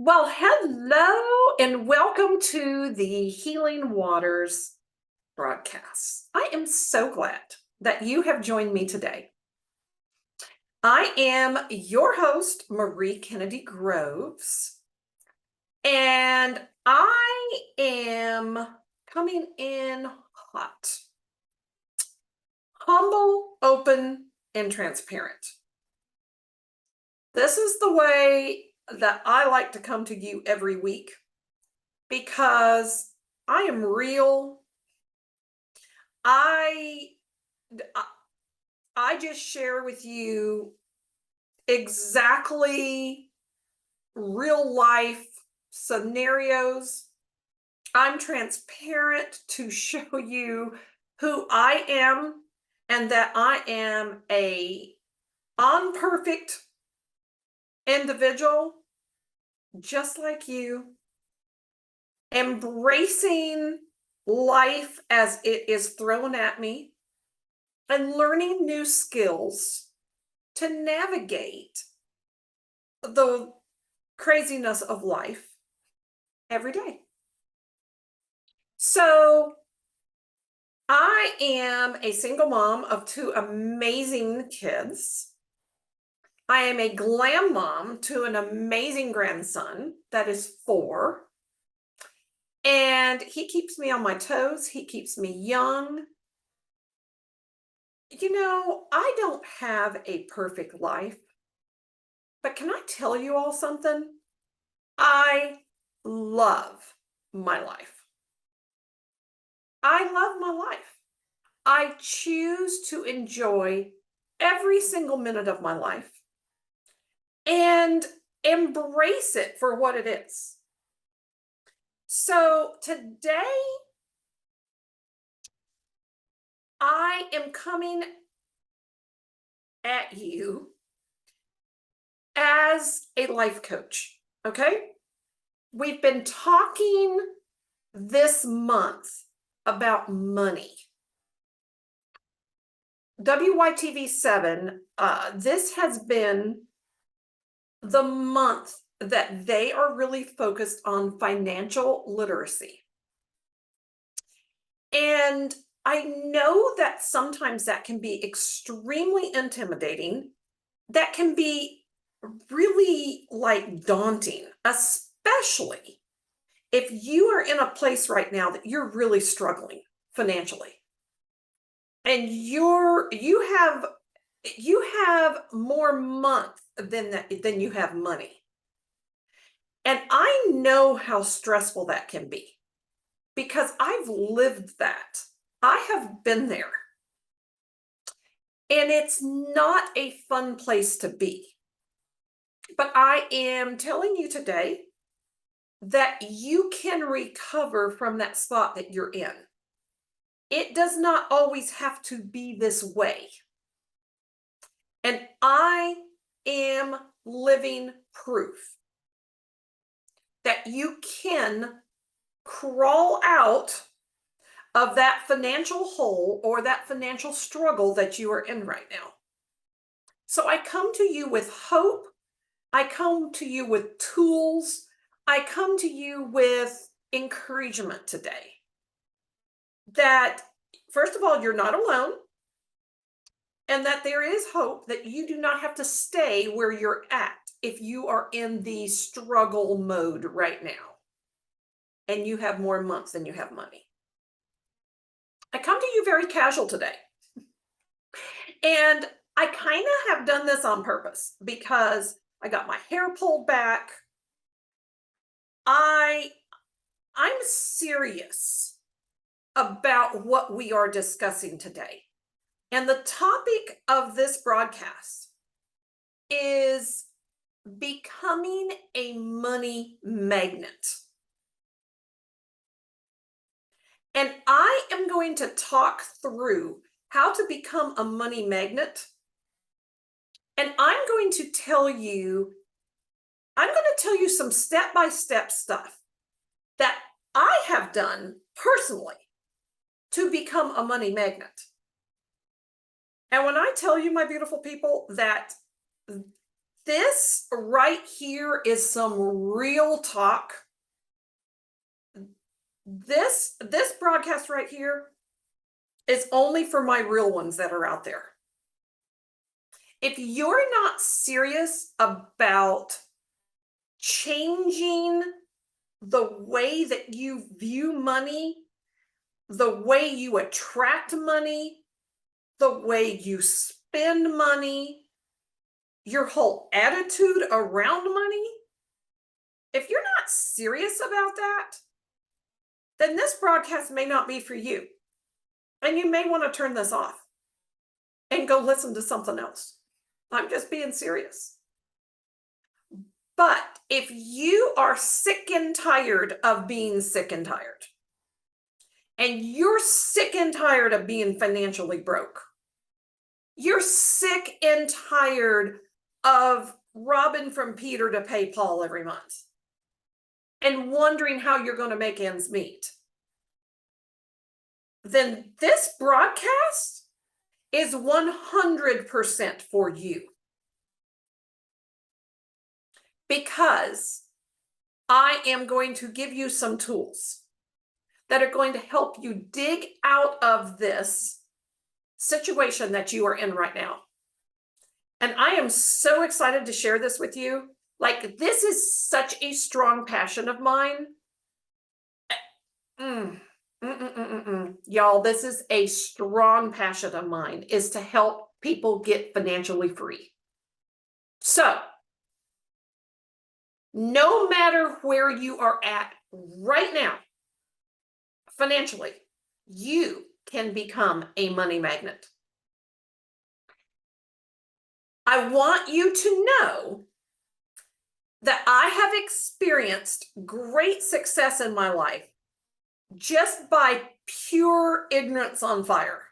Well, hello and welcome to the Healing Waters broadcast. I am so glad that you have joined me today. I am your host, Marie Kennedy Groves, and I am coming in hot, humble, open, and transparent. This is the way that I like to come to you every week because I am real. I I just share with you exactly real life scenarios. I'm transparent to show you who I am and that I am a unperfect individual just like you, embracing life as it is thrown at me and learning new skills to navigate the craziness of life every day. So I am a single mom of two amazing kids. I am a glam mom to an amazing grandson that is 4. And he keeps me on my toes. He keeps me young. I don't have a perfect life, but can I tell you all something? I love my life. I love my life. I choose to enjoy every single minute of my life and embrace it for what it is. So today, I am coming at you as a life coach, okay? We've been talking this month about money. WYTV7, this has been the month that they are really focused on financial literacy. And I know that sometimes that can be extremely intimidating. That can be really daunting, especially if you are in a place right now that you're really struggling financially. And you have more month than you have money. And I know how stressful that can be because I've lived that. I have been there. And it's not a fun place to be. But I am telling you today that you can recover from that spot that you're in. It does not always have to be this way. And I am living proof that you can crawl out of that financial hole or that financial struggle that you are in right now. So I come to you with hope. I come to you with tools. I come to you with encouragement today. That, first of all, you're not alone. And that there is hope that you do not have to stay where you're at if you are in the struggle mode right now and you have more months than you have money. I come to you very casual today. And I kind of have done this on purpose because I got my hair pulled back. I'm serious about what we are discussing today. And the topic of this broadcast is becoming a money magnet. And I am going to talk through how to become a money magnet. And I'm going to tell you some step-by-step stuff that I have done personally to become a money magnet. And when I tell you, my beautiful people, that This right here is some real talk. This broadcast right here is only for my real ones that are out there. If you're not serious about changing the way that you view money, the way you attract money, the way you spend money, your whole attitude around money, if you're not serious about that, then this broadcast may not be for you. And you may want to turn this off and go listen to something else. I'm just being serious. But if you are sick and tired of being sick and tired, and you're sick and tired of being financially broke, you're sick and tired of robbing from Peter to pay Paul every month and wondering how you're going to make ends meet, then this broadcast is 100% for you. Because I am going to give you some tools that are going to help you dig out of this situation that you are in right now. And I am so excited to share this with you. Like, this is such a strong passion of mine. Y'all, this is a strong passion of mine, is to help people get financially free. So, no matter where you are at right now, financially, you can become a money magnet. I want you to know that I have experienced great success in my life just by pure ignorance on fire.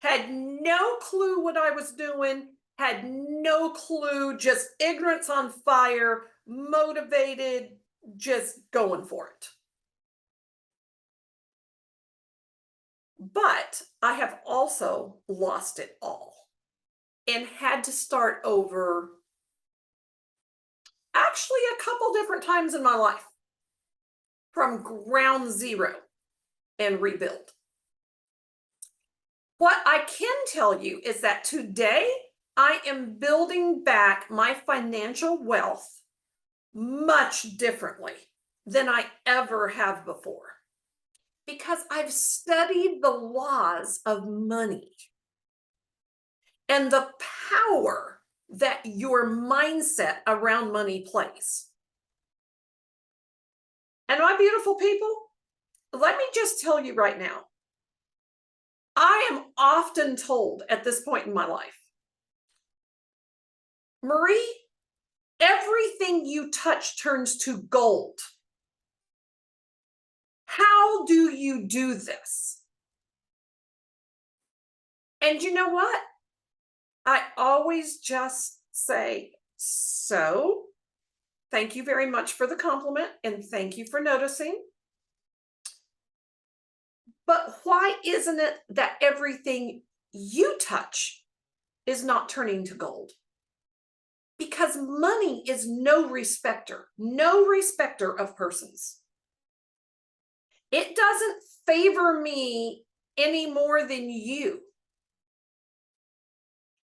Had no clue what I was doing, had no clue, just ignorance on fire, motivated, just going for it. But I have also lost it all and had to start over actually a couple different times in my life from ground zero and rebuild. What I can tell you is that today I am building back my financial wealth much differently than I ever have before, because I've studied the laws of money and the power that your mindset around money plays. And my beautiful people, let me just tell you right now, I am often told at this point in my life, Marie, everything you touch turns to gold. How do you do this? And you know what? I always just say, so thank you very much for the compliment and thank you for noticing. But why isn't it that everything you touch is not turning to gold? Because money is no respecter of persons. It doesn't favor me any more than you.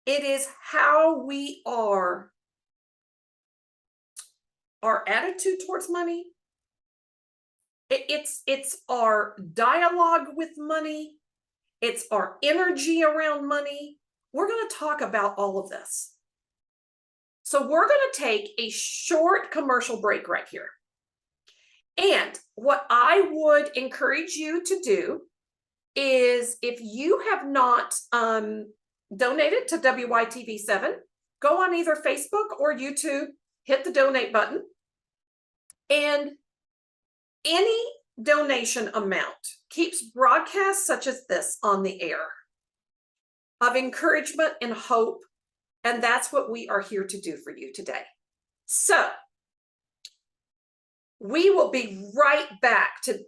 It is how we are, our attitude towards money. It's our dialogue with money. It's our energy around money. We're going to talk about all of this. So we're going to take a short commercial break right here. And what I would encourage you to do is, if you have not donated to WYTV7, go on either Facebook or YouTube, hit the donate button, and any donation amount keeps broadcasts such as this on the air of encouragement and hope. And that's what we are here to do for you today. So we will be right back to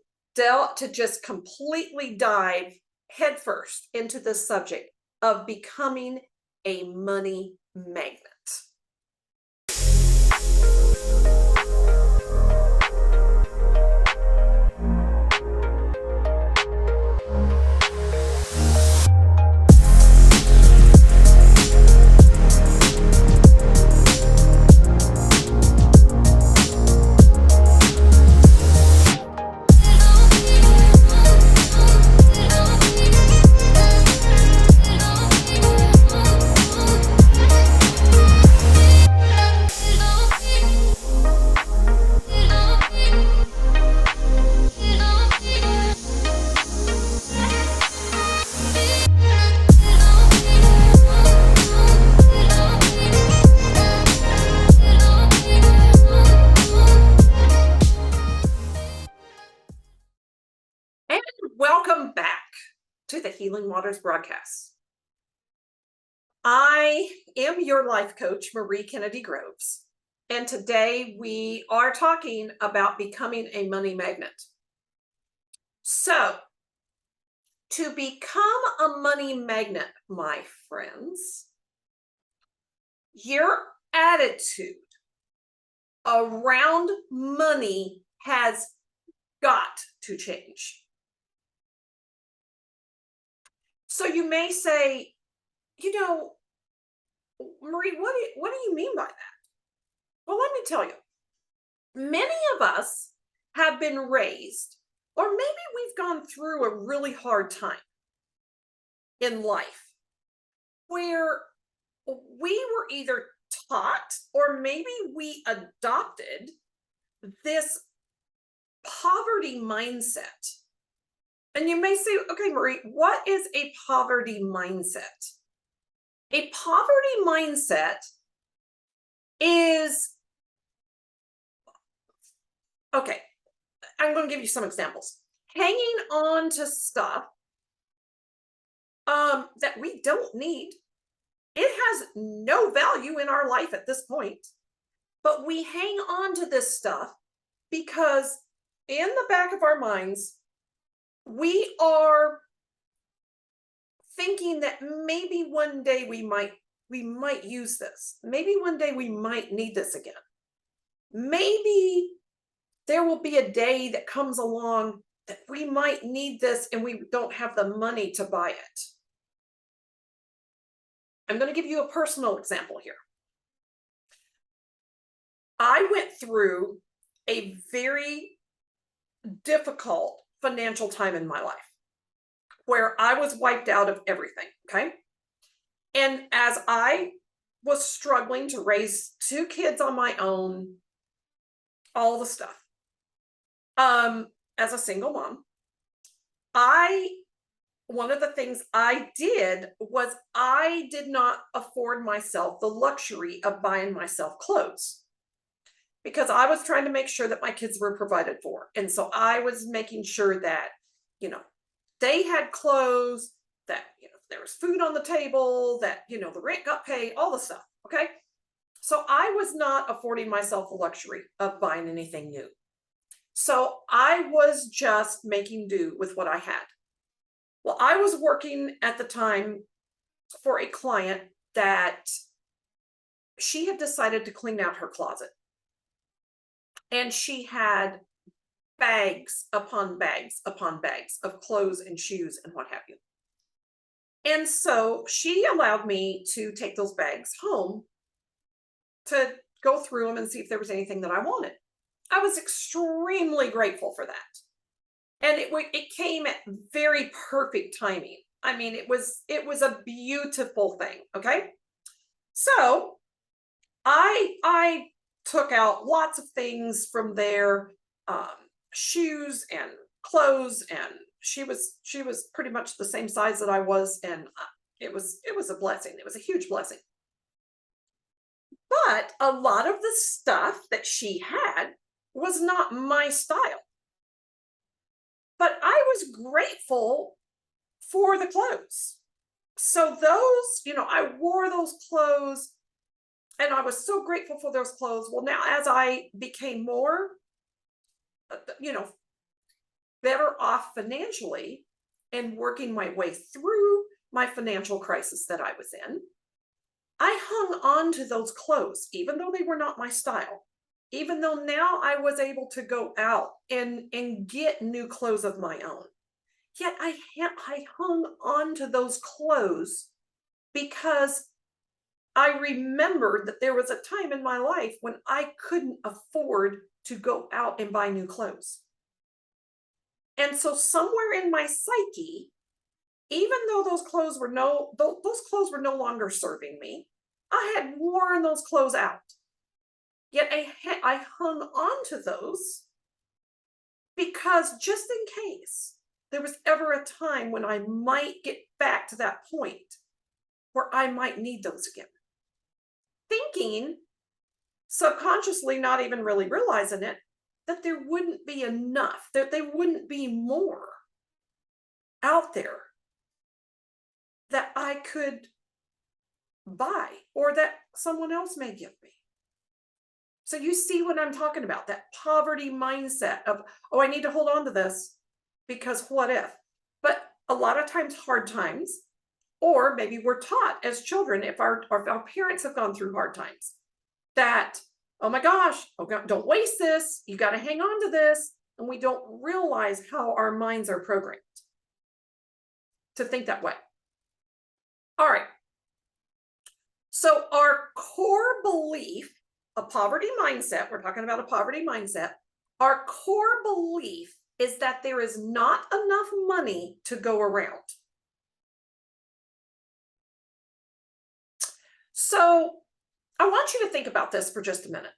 just completely dive headfirst into the subject of becoming a money magnet. Healing Waters broadcasts. I am your life coach, Marie Kennedy Groves, and today we are talking about becoming a money magnet. So, to become a money magnet, my friends, your attitude around money has got to change. So you may say, Marie, what do you mean by that? Well, let me tell you, many of us have been raised, or maybe we've gone through a really hard time in life where we were either taught or maybe we adopted this poverty mindset. And you may say, okay, Marie, what is a poverty mindset? A poverty mindset is, okay, I'm going to give you some examples. Hanging on to stuff that we don't need. It has no value in our life at this point, but we hang on to this stuff because in the back of our minds, we are thinking that maybe one day we might use this. Maybe one day we might need this again. Maybe there will be a day that comes along that we might need this and we don't have the money to buy it. I'm going to give you a personal example here. I went through a very difficult financial time in my life where I was wiped out of everything, okay? And as I was struggling to raise 2 kids on my own, all the stuff, as a single mom, one of the things I did was I did not afford myself the luxury of buying myself clothes because I was trying to make sure that my kids were provided for. And so I was making sure that, they had clothes, that, there was food on the table, that, the rent got paid, all the stuff. Okay. So I was not affording myself the luxury of buying anything new. So I was just making do with what I had. Well, I was working at the time for a client that she had decided to clean out her closet. And she had bags upon bags upon bags of clothes and shoes and what have you. And so she allowed me to take those bags home to go through them and see if there was anything that I wanted. I was extremely grateful for that. And it came at very perfect timing. I mean, it was a beautiful thing. Okay. So I took out lots of things from there, shoes and clothes, and she was pretty much the same size that I was, and it was a blessing. It was a huge blessing. But a lot of the stuff that she had was not my style. But I was grateful for the clothes. So those, I wore those clothes and I was so grateful for those clothes. Well, now as I became more, better off financially and working my way through my financial crisis that I was in, I hung on to those clothes, even though they were not my style. Even though now I was able to go out and get new clothes of my own. Yet I hung on to those clothes because I remembered that there was a time in my life when I couldn't afford to go out and buy new clothes. And so somewhere in my psyche, even though those clothes were no longer serving me, I had worn those clothes out. Yet I hung on to those because just in case there was ever a time when I might get back to that point where I might need those again. Thinking, subconsciously, not even really realizing it, that there wouldn't be enough, that there wouldn't be more out there that I could buy or that someone else may give me. So you see what I'm talking about, that poverty mindset of, oh, I need to hold on to this because what if? But a lot of times, hard times, or maybe we're taught as children, if our parents have gone through hard times, that, oh my gosh, oh God, don't waste this. You got to hang on to this. And we don't realize how our minds are programmed to think that way. All right. So our core belief, a poverty mindset, we're talking about a poverty mindset, our core belief is that there is not enough money to go around. So I want you to think about this for just a minute.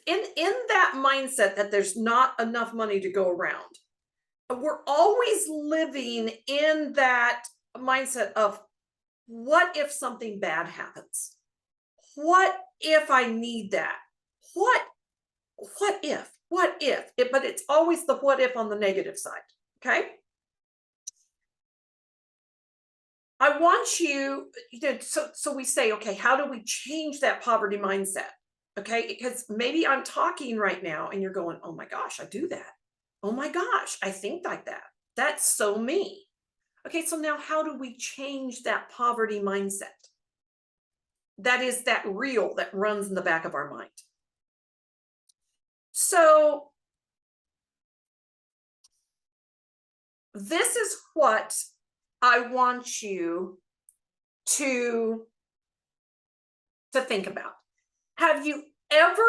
In that mindset that there's not enough money to go around, we're always living in that mindset of, what if something bad happens? What if I need that? What if? But it's always the what if on the negative side, okay? I want you know, so we say, okay, how do we change that poverty mindset? Okay, because maybe I'm talking right now and you're going, oh my gosh, I do that. Oh my gosh, I think like that. That's so me. Okay, so now how do we change that poverty mindset? That is that reel that runs in the back of our mind. So this is what I want you to think about. Have you ever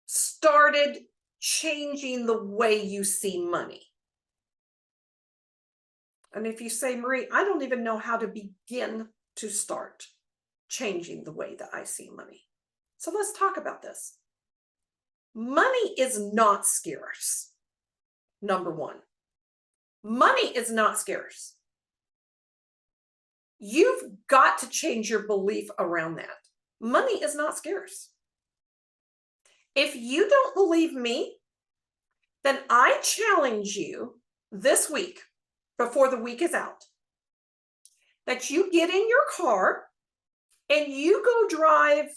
started changing the way you see money? And if you say, Marie, I don't even know how to begin to start changing the way that I see money. So let's talk about this. Money is not scarce. Number one, money is not scarce. You've got to change your belief around that. Money is not scarce. If you don't believe me, then I challenge you this week, before the week is out, that you get in your car and you go drive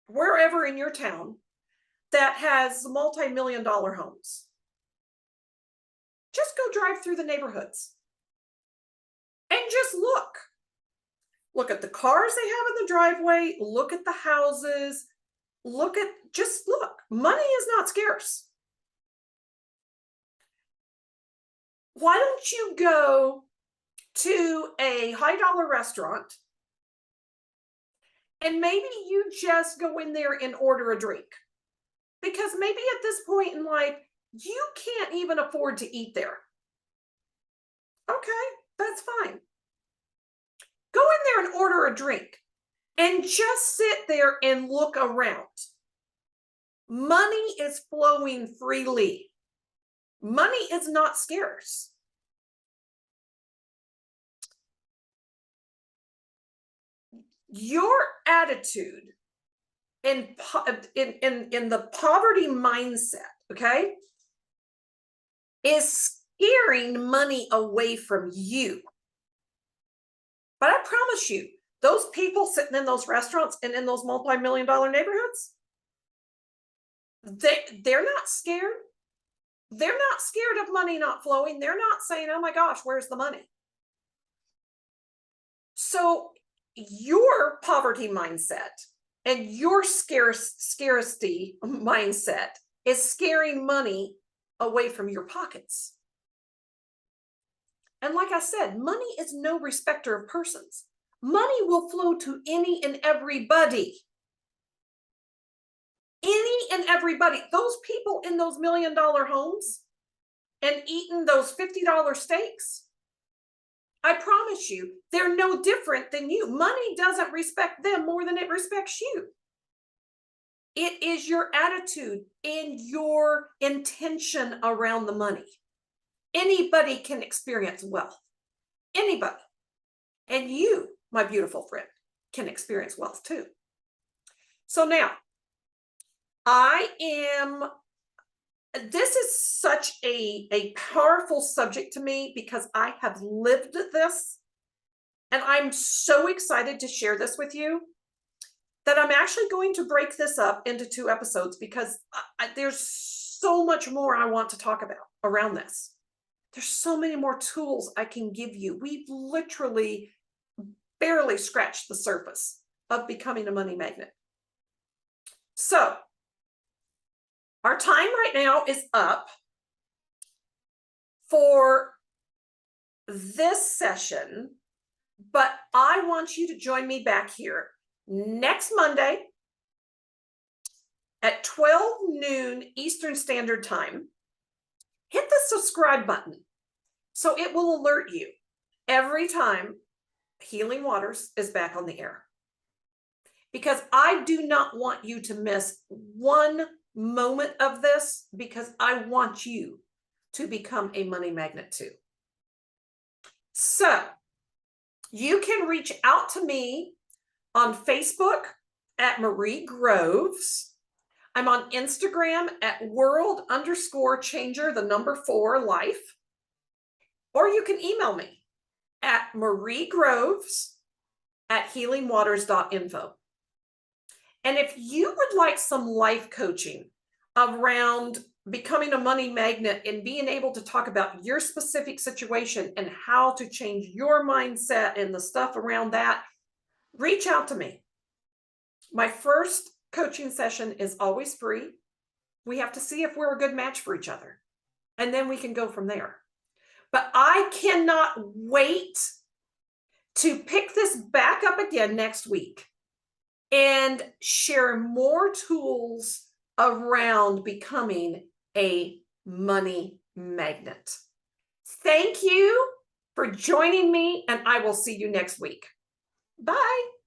wherever in your town that has multi-million-dollar homes. Just go drive through the neighborhoods and just look. Look at the cars they have in the driveway, look at the houses, just look. Money is not scarce. Why don't you go to a high-dollar restaurant and maybe you just go in there and order a drink? Because maybe at this point in life, you can't even afford to eat there. Okay, that's fine. Go in there and order a drink and just sit there and look around. Money is flowing freely. Money is not scarce. Your attitude in the poverty mindset, okay, is scaring money away from you. But I promise you, those people sitting in those restaurants and in those multi-million-dollar neighborhoods, they're not scared. They're not scared of money not flowing. They're not saying, oh my gosh, where's the money? So your poverty mindset and your scarcity mindset is scaring money away from your pockets. And like I said, money is no respecter of persons. Money will flow to any and everybody. Any and everybody. Those people in those million-dollar homes and eating those $50 steaks, I promise you, they're no different than you. Money doesn't respect them more than it respects you. It is your attitude and your intention around the money. Anybody can experience wealth. Anybody. And you, my beautiful friend, can experience wealth too. So now, I am this is such a powerful subject to me because I have lived this, and I'm so excited to share this with you that I'm actually going to break this up into 2 episodes because there's so much more I want to talk about around this. There's so many more tools I can give you. We've literally barely scratched the surface of becoming a money magnet. So, our time right now is up for this session, but I want you to join me back here next Monday at 12 noon Eastern Standard Time. Hit the subscribe button so it will alert you every time Healing Waters is back on the air. Because I do not want you to miss one moment of this, because I want you to become a money magnet too. So you can reach out to me on Facebook at Marie Groves. I'm on Instagram at world_changer4life. Or you can email me at mariegroves@healingwaters.info. And if you would like some life coaching around becoming a money magnet and being able to talk about your specific situation and how to change your mindset and the stuff around that, reach out to me. My first coaching session is always free. We have to see if we're a good match for each other, and then we can go from there. But I cannot wait to pick this back up again next week and share more tools around becoming a money magnet. Thank you for joining me, and I will see you next week. Bye.